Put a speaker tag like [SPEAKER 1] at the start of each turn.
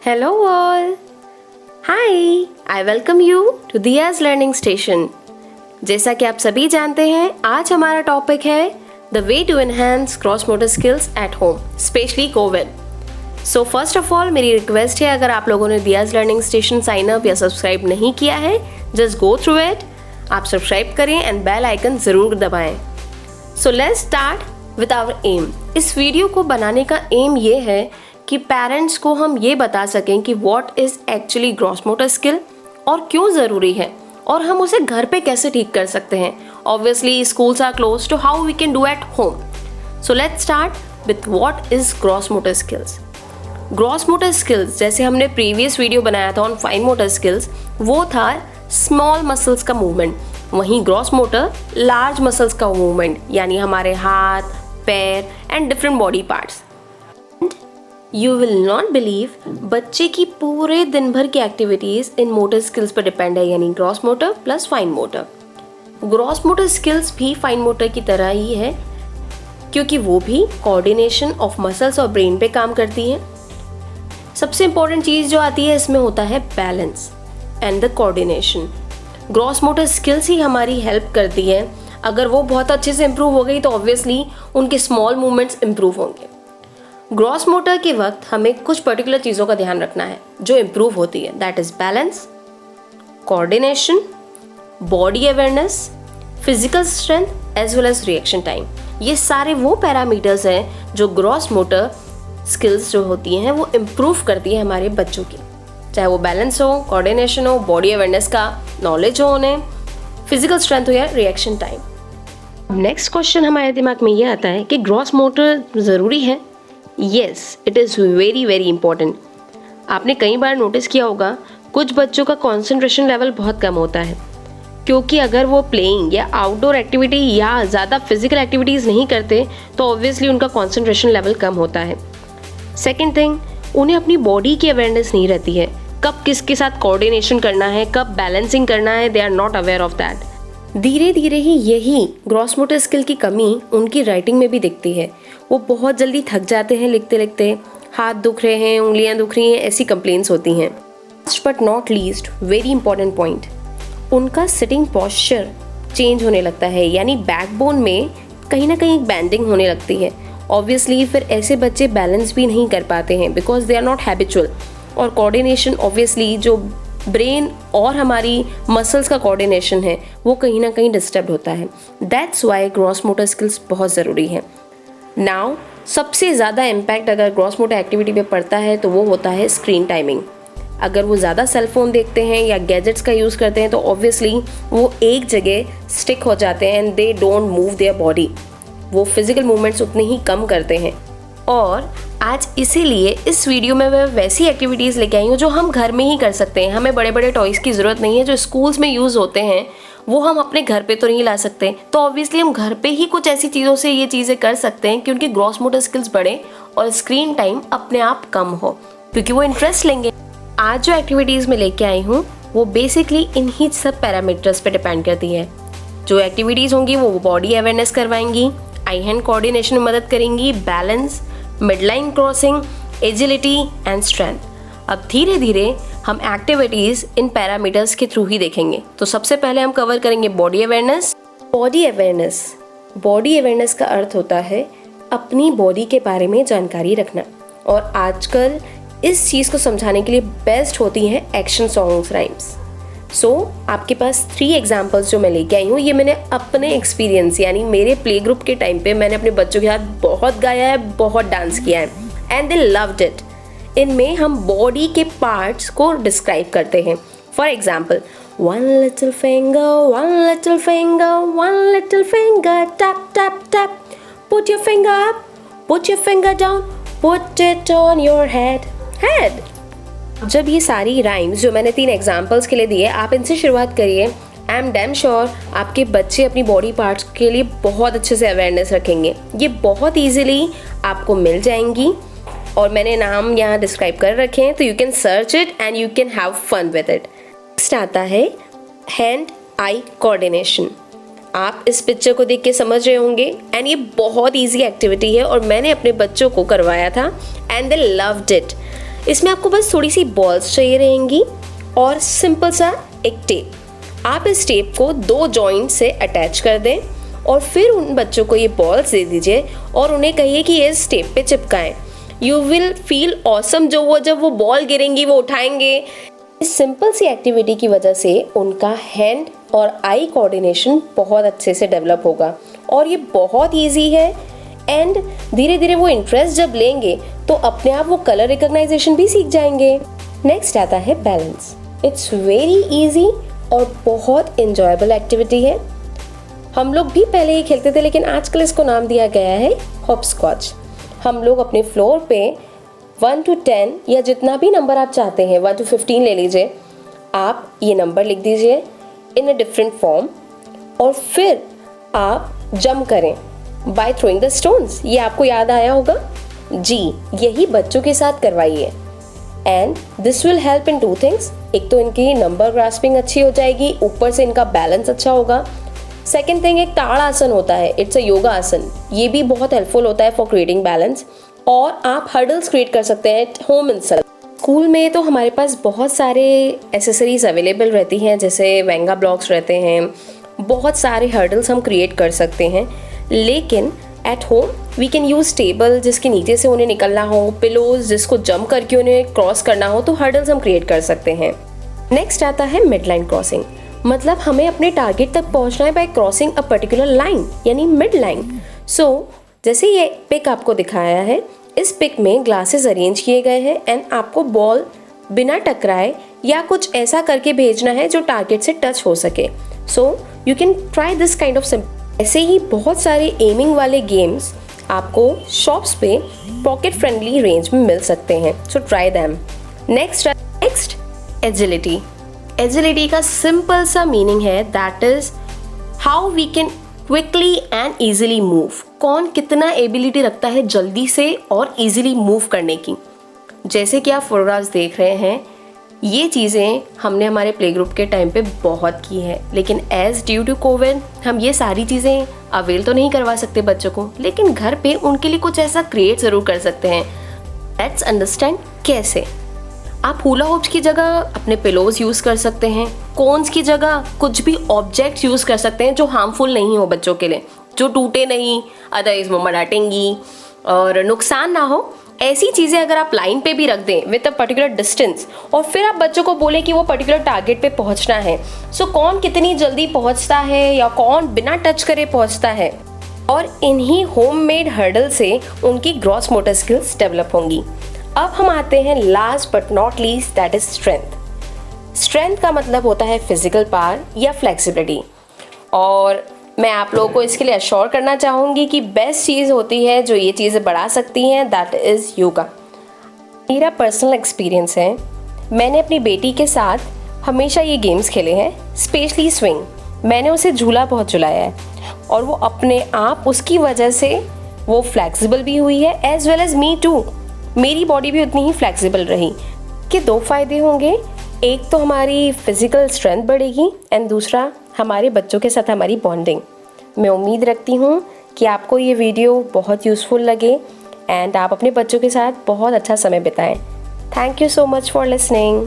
[SPEAKER 1] Hello all! Hi! I welcome you to Diya's Learning Station. जैसा कि आप सभी जानते हैं, आज हमारा टॉपिक है The way to enhance cross motor skills at home, especially COVID. So first of all, मेरी रिक्वेस्ट है, अगर आप लोगों ने Diya's Learning Station sign up या सब्सक्राइब नहीं किया है, just go through it. आप सब्सक्राइब करें एंड बेल आइकन ज़रूर दबाएं. So let's start with our aim. इस वीडियो को बनाने का एम ये है कि पेरेंट्स को हम ये बता सकें कि what is actually gross motor skill और क्यों ज़रूरी है और हम उसे घर पे कैसे ठीक कर सकते हैं. Obviously schools are close to how we can do at home. So let's start with what is gross motor skills. Gross motor skills, जैसे हमने प्रीवियस वीडियो बनाया था ऑन फाइन मोटर स्किल्स, वो था स्मॉल मसल्स का movement. वहीं gross motor large muscles का movement, यानी हमारे हाथ, पैर and different body parts. You will not believe, बच्चे की पूरे दिन भर की एक्टिविटीज़ इन मोटर स्किल्स पर डिपेंड है, यानी gross motor plus fine motor. Gross motor skills भी फाइन मोटर की तरह ही है, क्योंकि वो भी कोऑर्डिनेशन ऑफ मसल्स और ब्रेन पे काम करती है. सबसे इम्पोर्टेंट चीज़ जो आती है इसमें होता है balance and the coordination. Gross motor skills ही हमारी हेल्प करती है. अगर वो बहुत अच्छे से इम्प्रूव हो गई तो ऑब्वियसली उनके स्मॉल मूवमेंट्स इम्प्रूव होंगे. ग्रॉस मोटर के वक्त हमें कुछ पर्टिकुलर चीज़ों का ध्यान रखना है जो इम्प्रूव होती है. That is balance, coordination, body awareness, physical strength as well as reaction time. ये सारे वो पैरामीटर्स हैं जो ग्रॉस मोटर स्किल्स जो होती हैं वो इम्प्रूव करती है हमारे बच्चों की. चाहे वो बैलेंस हो, कोऑर्डिनेशन हो, बॉडी अवेयरनेस का नॉलेज हो उन्हें, फिजिकल स्ट्रेंथ हो या रिएक्शन टाइम. नेक्स्ट क्वेश्चन हमारे दिमाग में ये आता है कि ग्रॉस मोटर ज़रूरी है. Yes, it is very very important. आपने कई बार नोटिस किया होगा कुछ बच्चों का कॉन्सेंट्रेशन लेवल बहुत कम होता है, क्योंकि अगर वो प्लेइंग या आउटडोर एक्टिविटी या ज़्यादा फिजिकल एक्टिविटीज़ नहीं करते तो ऑब्वियसली उनका कॉन्सेंट्रेशन लेवल कम होता है. सेकेंड थिंग, उन्हें अपनी बॉडी की अवेयरनेस नहीं रहती है. कब किसके साथ कोऑर्डिनेशन करना है, कब बैलेंसिंग करना है, they are not aware of that. धीरे धीरे ही यही ग्रॉस मोटर स्किल की कमी उनकी राइटिंग में भी दिखती है. वो बहुत जल्दी थक जाते हैं लिखते लिखते, हाथ दुख रहे हैं, उंगलियां दुख रही हैं, ऐसी कंप्लेंट्स होती हैं. Last but not least, very important point, उनका सिटिंग पॉस्चर चेंज होने लगता है, यानी बैकबोन में कहीं ना कहीं बैंडिंग होने लगती है. ऑब्वियसली फिर ऐसे बच्चे बैलेंस भी नहीं कर पाते हैं because they are not habitual. और कोऑर्डिनेशन, ऑब्वियसली जो ब्रेन और हमारी मसल्स का कोऑर्डिनेशन है वो कहीं ना कहीं डिस्टर्ब होता है. That's why gross motor skills बहुत ज़रूरी है. नाउ सबसे ज़्यादा इम्पैक्ट अगर ग्रॉस मोटर एक्टिविटी पे पड़ता है तो वो होता है स्क्रीन टाइमिंग. अगर वो ज़्यादा सेल फोन देखते हैं या गैजेट्स का यूज़ करते हैं तो ऑब्वियसली वो एक जगह स्टिक हो जाते हैं and they don't move their body. वो फिजिकल मूवमेंट्स उतने ही कम करते हैं. और आज इसीलिए इस वीडियो में मैं वैसी एक्टिविटीज़ लेके आई हूँ जो हम घर में ही कर सकते हैं. हमें बड़े बड़े टॉयज़ की ज़रूरत नहीं है. जो स्कूल्स में यूज़ होते हैं वो हम अपने घर पे तो नहीं ला सकते, तो ऑब्वियसली हम घर पे ही कुछ ऐसी चीज़ों से ये चीज़ें कर सकते हैं कि उनकी ग्रॉस मोटर स्किल्स बढ़े और स्क्रीन टाइम अपने आप कम हो, क्योंकि वो इंटरेस्ट लेंगे. आज जो एक्टिविटीज़ मैं लेके आई हूँ वो बेसिकली इन्हीं सब पैरामीटर्स पे डिपेंड करती है. जो एक्टिविटीज़ होंगी वो बॉडी अवेयरनेस करवाएंगी, आई हैंड कोऑर्डिनेशन में मदद करेंगी, balance, midline crossing, agility and strength. अब धीरे धीरे हम एक्टिविटीज़ इन पैरामीटर्स के थ्रू ही देखेंगे. तो सबसे पहले हम कवर करेंगे बॉडी अवेयरनेस. बॉडी अवेयरनेस का अर्थ होता है अपनी बॉडी के बारे में जानकारी रखना. और आजकल इस चीज़ को समझाने के लिए बेस्ट होती हैं एक्शन सॉन्ग्स, राइम्स. सो आपके पास 3 एग्जाम्पल्स जो मैं लेके आई हूँ, ये मैंने अपने एक्सपीरियंस यानी मेरे प्ले ग्रुप के टाइम पे मैंने अपने बच्चों के साथ बहुत गाया है, बहुत डांस किया है एंड दे लव्ड इट. इनमें हम बॉडी के पार्ट्स को डिस्क्राइब करते हैं. For example, one little finger, one little finger, one little finger, tap tap tap, put your finger up, put your finger down, put it on your head. जब ये सारी rhymes जो मैंने 3 examples के लिए दिए, आप इनसे शुरुआत करिए. आई एम डैम श्योर आपके बच्चे अपनी बॉडी पार्ट्स के लिए बहुत अच्छे से अवेयरनेस रखेंगे. ये बहुत ईजिली आपको मिल जाएंगी और मैंने नाम यहाँ डिस्क्राइब कर रखे हैं, तो you can search it and you can have fun with it. Next आता है हैंड आई कोऑर्डिनेशन. आप इस पिक्चर को देख के समझ रहे होंगे एंड ये बहुत ईजी एक्टिविटी है और मैंने अपने बच्चों को करवाया था एंड दे लव्ड इट. इसमें आपको बस थोड़ी सी बॉल्स चाहिए रहेंगी और सिंपल सा एक टेप। आप इस टेप को 2 जॉइंट से अटैच कर दें और फिर उन बच्चों को ये बॉल्स दे दीजिए और उन्हें कहिए कि इस टेप पे चिपकाएं। You will feel awesome. जब वो बॉल गिरेंगी वो उठाएंगे। इस सिंपल सी एक्टिविटी की वजह से उनका हैंड और आई कोऑर्डिनेशन बहुत अच्छे से डेवलप होगा और ये बहुत ईजी है। एंड धीरे धीरे वो इंटरेस्ट जब लेंगे तो अपने आप वो कलर रिकॉग्नाइजेशन भी सीख जाएंगे। नेक्स्ट आता है बैलेंस। इट्स वेरी इजी और बहुत इंजॉयबल एक्टिविटी है। हम लोग भी पहले ही खेलते थे, लेकिन आजकल इसको नाम दिया गया है हॉप स्कॉच। हम लोग अपने फ्लोर पे 1 to 10 या जितना भी नंबर आप चाहते हैं, 1 to 15 ले लीजिए, आप ये नंबर लिख दीजिए इन अ डिफरेंट फॉर्म और फिर आप जंप करें बाय थ्रोइंग द स्टोन्स। ये आपको याद आया होगा जी, यही बच्चों के साथ करवाइए and this will help in 2 things. एक तो इनकी नंबर ग्रास्पिंग अच्छी हो जाएगी, ऊपर से इनका बैलेंस अच्छा होगा। सेकेंड थिंग, एक ताड़ासन होता है, इट्स अ योगा आसन। ये भी बहुत हेल्पफुल होता है फॉर क्रिएटिंग बैलेंस। और आप हर्डल्स क्रिएट कर सकते हैं होम इनसेल्फ। स्कूल में तो हमारे पास बहुत सारे एसेसरीज अवेलेबल रहती हैं, जैसे वेंगा ब्लॉक्स रहते हैं, बहुत सारे हर्डल्स हम क्रिएट कर सकते हैं। लेकिन at home we can use table जिसके नीचे से उन्हें निकलना हो, पिलोज जिसको जंप करके उन्हें क्रॉस करना हो, तो हर्डल्स हम क्रिएट कर सकते हैं। नेक्स्ट आता है मिड लाइन क्रॉसिंग। मतलब हमें अपने टारगेट तक पहुंचना है bye crossing a particular line, यानी मिड लाइन। सो जैसे ये पिक आपको दिखाया है, इस पिक में ग्लासेस अरेंज किए गए हैं एंड आपको बॉल बिना टकराए या कुछ ऐसा करके भेजना है जो टारगेट से टच हो सके। So you can try this kind of simple. ऐसे ही बहुत सारे एमिंग वाले गेम्स आपको शॉप्स पे पॉकेट फ्रेंडली रेंज में मिल सकते हैं, so try them. Next agility. Agility का सिंपल सा मीनिंग है that is how we can quickly and easily move. कौन कितना एबिलिटी रखता है जल्दी से और ईजिली मूव करने की। जैसे कि आप फोटोग्राफ्स देख रहे हैं, ये चीज़ें हमने हमारे प्ले ग्रुप के टाइम पे बहुत की है, लेकिन एज ड्यू टू कोविड हम ये सारी चीज़ें अवेल तो नहीं करवा सकते बच्चों को, लेकिन घर पे उनके लिए कुछ ऐसा क्रिएट ज़रूर कर सकते हैं। लेट्स अंडरस्टैंड कैसे। आप हुला हुप्स की जगह अपने पिलोज यूज़ कर सकते हैं, कोन्स की जगह कुछ भी ऑब्जेक्ट्स यूज़ कर सकते हैं जो हार्मफुल नहीं हो बच्चों के लिए, जो टूटे नहीं, अदरवाइज मम्मा डांटेंगी और नुकसान ना हो। ऐसी चीज़ें अगर आप लाइन पे भी रख दें विद अ पर्टिकुलर डिस्टेंस और फिर आप बच्चों को बोलें कि वो पर्टिकुलर टारगेट पे पहुंचना है, सो कौन कितनी जल्दी पहुंचता है या कौन बिना टच करे पहुंचता है, और इन्हीं होममेड हर्डल से उनकी ग्रॉस मोटर स्किल्स डेवलप होंगी। अब हम आते हैं last but not least, that is strength. Strength का मतलब होता है फिजिकल पावर या फ्लेक्सिबिलिटी, और मैं आप लोगों को इसके लिए अश्योर करना चाहूँगी कि बेस्ट चीज़ होती है जो ये चीज़ें बढ़ा सकती हैं, दैट इज़ योगा। मेरा पर्सनल एक्सपीरियंस है, मैंने अपनी बेटी के साथ हमेशा ये गेम्स खेले हैं, स्पेशली स्विंग। मैंने उसे झूला बहुत झुलाया है और वो अपने आप उसकी वजह से वो फ्लेक्सिबल भी हुई है, as well as me too. मेरी बॉडी भी उतनी ही फ्लेक्सिबल रही। कि 2 फ़ायदे होंगे, एक तो हमारी फिजिकल स्ट्रेंथ बढ़ेगी एंड दूसरा हमारे बच्चों के साथ हमारी बॉन्डिंग। मैं उम्मीद रखती हूँ कि आपको ये वीडियो बहुत यूज़फुल लगे एंड आप अपने बच्चों के साथ बहुत अच्छा समय बिताएं। Thank you so much for listening.